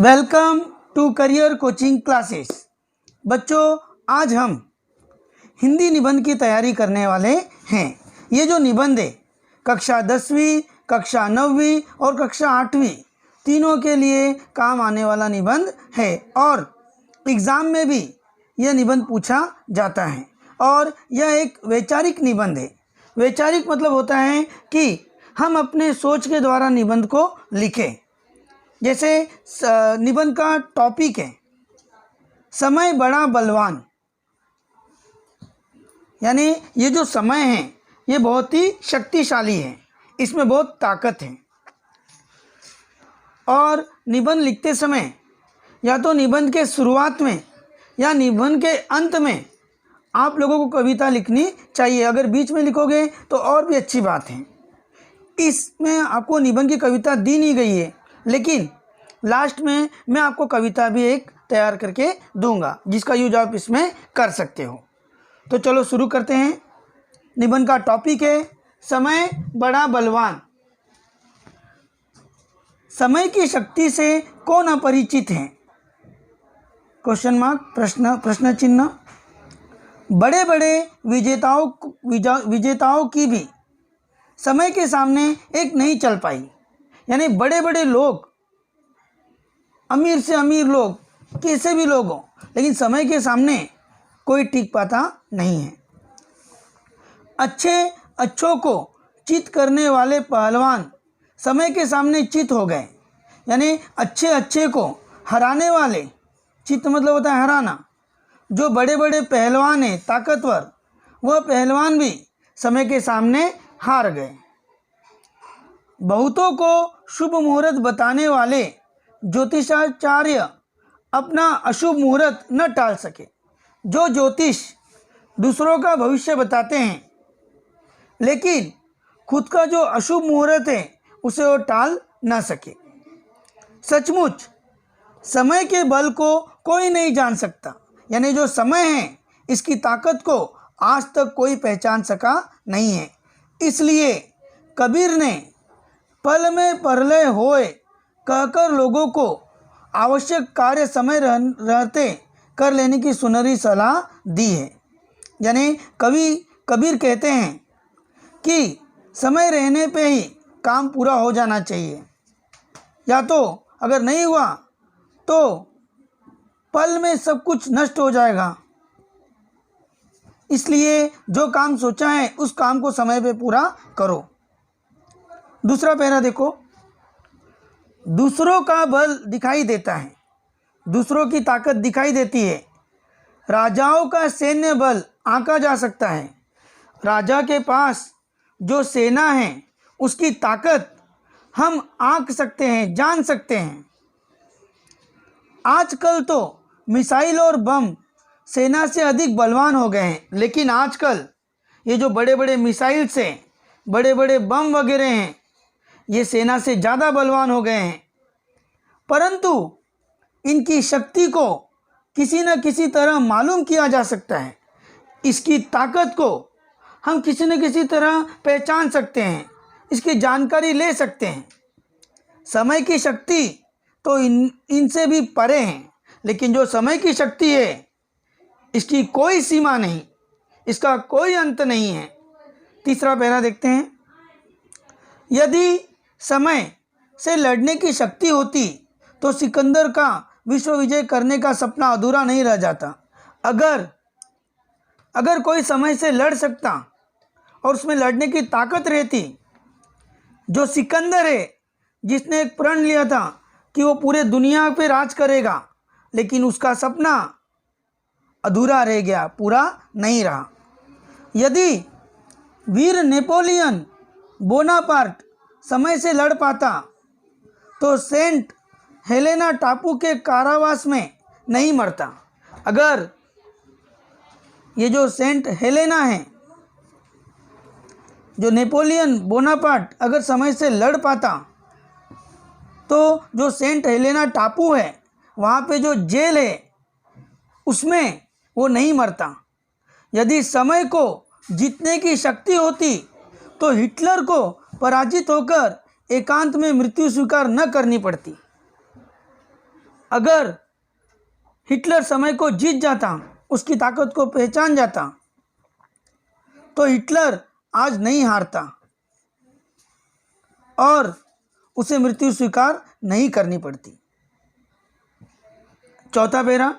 Welcome to career coaching classes. बच्चों, आज हम हिंदी निबंध की तैयारी करने वाले हैं। ये जो निबंध है कक्षा 10वीं, कक्षा 9वीं और कक्षा 8वीं तीनों के लिए काम आने वाला निबंध है और एग्ज़ाम में भी यह निबंध पूछा जाता है। और यह एक वैचारिक निबंध है। वैचारिक मतलब होता है कि हम अपने सोच के द्वारा निबंध को लिखें। जैसे निबंध का टॉपिक है समय बड़ा बलवान, यानी ये जो समय है ये बहुत ही शक्तिशाली है, इसमें बहुत ताकत है। और निबंध लिखते समय या तो निबंध के शुरुआत में या निबंध के अंत में आप लोगों को कविता लिखनी चाहिए। अगर बीच में लिखोगे तो और भी अच्छी बात है। इसमें आपको निबंध की कविता दी नहीं गई है, लेकिन लास्ट में मैं आपको कविता भी एक तैयार करके दूंगा जिसका यूज आप इसमें कर सकते हो। तो चलो शुरू करते हैं। निबंध का टॉपिक है समय बड़ा बलवान। समय की शक्ति से कौन अपरिचित है? क्वेश्चन मार्क, प्रश्न चिन्ह। बड़े बड़े विजेताओं की भी समय के सामने एक नहीं चल पाई। यानी बड़े बड़े लोग, अमीर से अमीर लोग, कैसे भी लोग हों, लेकिन समय के सामने कोई टिक पाता नहीं है। अच्छों को चित करने वाले पहलवान समय के सामने चित हो गए। यानी अच्छे को हराने वाले, चित मतलब होता है हराना, जो बड़े बड़े पहलवान हैं, ताकतवर, वह पहलवान भी समय के सामने हार गए। बहुतों को शुभ मुहूर्त बताने वाले ज्योतिषाचार्य अपना अशुभ मुहूर्त न टाल सके। जो ज्योतिष दूसरों का भविष्य बताते हैं, लेकिन खुद का जो अशुभ मुहूर्त है उसे वो टाल ना सके। सचमुच समय के बल को कोई नहीं जान सकता। यानी जो समय है इसकी ताकत को आज तक कोई पहचान सका नहीं है। इसलिए कबीर ने पल में परलय होए कहकर लोगों को आवश्यक कार्य समय रहते कर लेने की सुनहरी सलाह दी है। यानी कबीर कहते हैं कि समय रहने पे ही काम पूरा हो जाना चाहिए, या तो अगर नहीं हुआ तो पल में सब कुछ नष्ट हो जाएगा। इसलिए जो काम सोचा है उस काम को समय पे पूरा करो। दूसरा पैरा देखो। दूसरों का बल दिखाई देता है, दूसरों की ताकत दिखाई देती है। राजाओं का सैन्य बल आंका जा सकता है। राजा के पास जो सेना है उसकी ताकत हम आंक सकते हैं, जान सकते हैं। आजकल तो मिसाइल और बम सेना से अधिक बलवान हो गए हैं, लेकिन आजकल ये जो बड़े बड़े मिसाइल से, बड़े बड़े बम वगैरह हैं, ये सेना से ज़्यादा बलवान हो गए हैं। परंतु इनकी शक्ति को किसी न किसी तरह मालूम किया जा सकता है। इसकी ताकत को हम किसी न किसी तरह पहचान सकते हैं, इसकी जानकारी ले सकते हैं। समय की शक्ति तो इनसे भी परे हैं, लेकिन जो समय की शक्ति है इसकी कोई सीमा नहीं, इसका कोई अंत नहीं है। तीसरा पैरा देखते हैं। यदि समय से लड़ने की शक्ति होती तो सिकंदर का विश्व विजय करने का सपना अधूरा नहीं रह जाता। अगर कोई समय से लड़ सकता और उसमें लड़ने की ताकत रहती, जो सिकंदर है जिसने एक प्रण लिया था कि वो पूरे दुनिया पे राज करेगा, लेकिन उसका सपना अधूरा रह गया, पूरा नहीं रहा। यदि वीर नेपोलियन बोनापार्ट समय से लड़ पाता तो सेंट हेलेना टापू के कारावास में नहीं मरता। अगर ये जो सेंट हेलेना है, जो नेपोलियन बोनापार्ट अगर समय से लड़ पाता तो जो सेंट हेलेना टापू है वहाँ पे जो जेल है उसमें वो नहीं मरता। यदि समय को जीतने की शक्ति होती तो हिटलर को पराजित होकर एकांत में मृत्यु स्वीकार न करनी पड़ती। अगर हिटलर समय को जीत जाता, उसकी ताकत को पहचान जाता, तो हिटलर आज नहीं हारता और उसे मृत्यु स्वीकार नहीं करनी पड़ती। चौथा पैरा,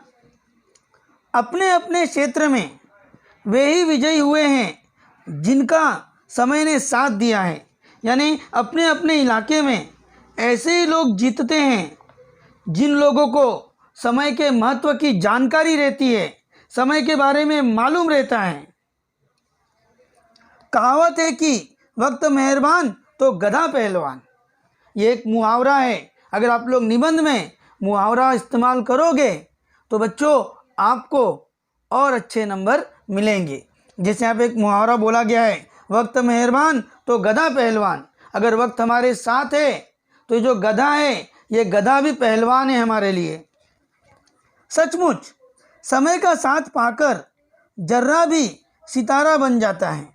अपने अपने क्षेत्र में वे ही विजयी हुए हैं जिनका समय ने साथ दिया है। यानी अपने अपने इलाके में ऐसे ही लोग जीतते हैं जिन लोगों को समय के महत्व की जानकारी रहती है, समय के बारे में मालूम रहता है। कहावत है कि वक्त मेहरबान तो गधा पहलवान। ये एक मुहावरा है। अगर आप लोग निबंध में मुहावरा इस्तेमाल करोगे तो बच्चों आपको और अच्छे नंबर मिलेंगे। जैसे यहाँ पे एक मुहावरा बोला गया है, वक्त मेहरबान तो गधा पहलवान। अगर वक्त हमारे साथ है तो ये जो गधा है, ये गधा भी पहलवान है हमारे लिए। सचमुच समय का साथ पाकर जर्रा भी सितारा बन जाता है।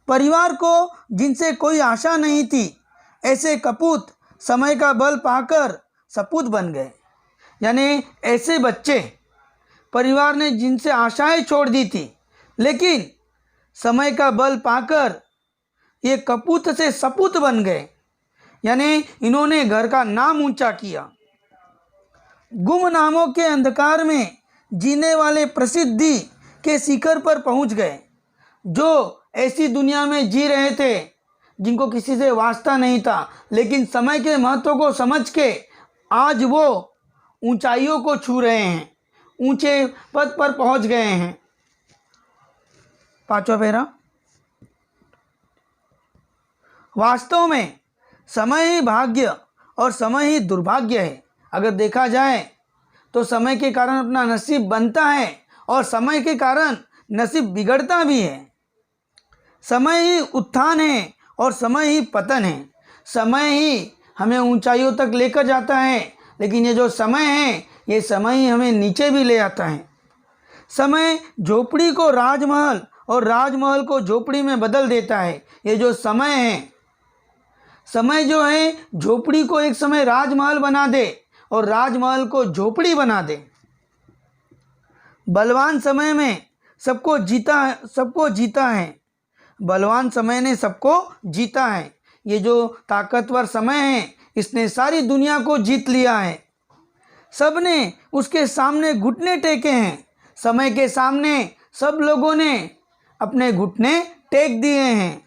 परिवार को जिनसे कोई आशा नहीं थी, ऐसे कपूत समय का बल पाकर सपूत बन गए। यानी ऐसे बच्चे परिवार ने जिनसे आशाएं छोड़ दी थी, लेकिन समय का बल पाकर ये कपूत से सपूत बन गए। यानी इन्होंने घर का नाम ऊंचा किया। गुमनामों के अंधकार में जीने वाले प्रसिद्धि के शिखर पर पहुंच गए। जो ऐसी दुनिया में जी रहे थे जिनको किसी से वास्ता नहीं था, लेकिन समय के महत्व को समझ के आज वो ऊंचाइयों को छू रहे हैं, ऊंचे पद पर पहुंच गए हैं। पांचवा पैरा, वास्तव में समय ही भाग्य और समय ही दुर्भाग्य है। अगर देखा जाए तो समय के कारण अपना नसीब बनता है और समय के कारण नसीब बिगड़ता भी है। समय ही उत्थान है और समय ही पतन है। समय ही हमें ऊंचाइयों तक लेकर जाता है, लेकिन ये जो समय है, ये समय ही हमें नीचे भी ले आता है। समय झोपड़ी को राजमहल और राजमहल को झोपड़ी में बदल देता है। ये जो समय है, समय जो है झोपड़ी को एक समय राजमहल बना दे और राजमहल को झोपड़ी बना दे। बलवान समय में सबको जीता है। बलवान समय ने सबको जीता है। ये जो ताकतवर समय है, इसने सारी दुनिया को जीत लिया है। सबने उसके सामने घुटने टेके हैं। समय के सामने सब लोगों ने अपने घुटने टेक दिए हैं।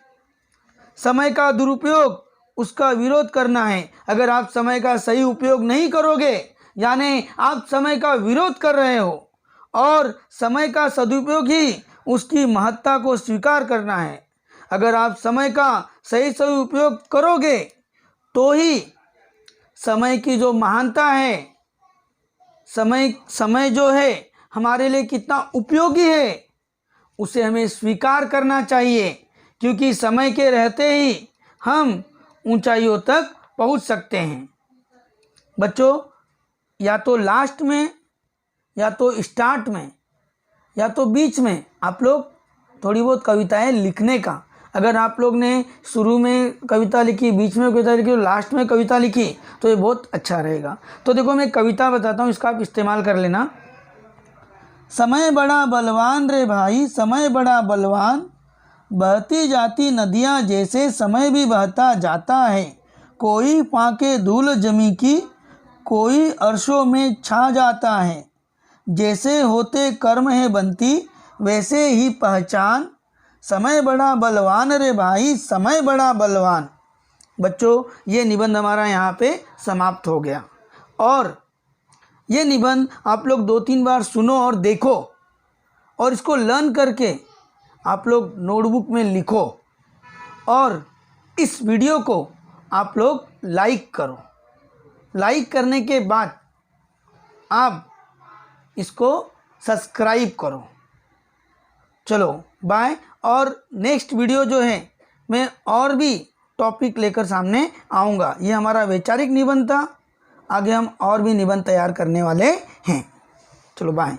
समय का दुरुपयोग, उसका विरोध करना है। अगर आप समय का सही उपयोग नहीं करोगे, यानी आप समय का विरोध कर रहे हो, और समय का सदुपयोग ही उसकी महत्ता को स्वीकार करना है। अगर आप समय का सही उपयोग करोगे तो ही समय की जो महानता है, समय जो है हमारे लिए कितना उपयोगी है, उसे हमें स्वीकार करना चाहिए, क्योंकि समय के रहते ही हम ऊंचाइयों तक पहुंच सकते हैं। बच्चों, या तो लास्ट में, या तो स्टार्ट में, या तो बीच में आप लोग थोड़ी बहुत कविताएं लिखने का। अगर आप लोग ने शुरू में कविता लिखी, बीच में कविता लिखी और लास्ट में कविता लिखी तो ये बहुत अच्छा रहेगा। तो देखो, मैं कविता बताता हूँ, इसका आप इस्तेमाल कर लेना। समय बड़ा बलवान रे भाई, समय बड़ा बलवान, बहती जाती नदियाँ जैसे समय भी बहता जाता है। कोई फाके धूल जमी की, कोई अर्शों में छा जाता है। जैसे होते कर्म है बनती, वैसे ही पहचान। समय बड़ा बलवान रे भाई, समय बड़ा बलवान। बच्चों, ये निबंध हमारा यहाँ पे समाप्त हो गया। और ये निबंध आप लोग 2-3 बार सुनो और देखो, और इसको लर्न करके आप लोग नोटबुक में लिखो, और इस वीडियो को आप लोग लाइक करो। लाइक करने के बाद आप इसको सब्सक्राइब करो। चलो बाय। और नेक्स्ट वीडियो जो है, मैं और भी टॉपिक लेकर सामने आऊँगा। ये हमारा वैचारिक निबंध था। आगे हम और भी निबंध तैयार करने वाले हैं। चलो बाय।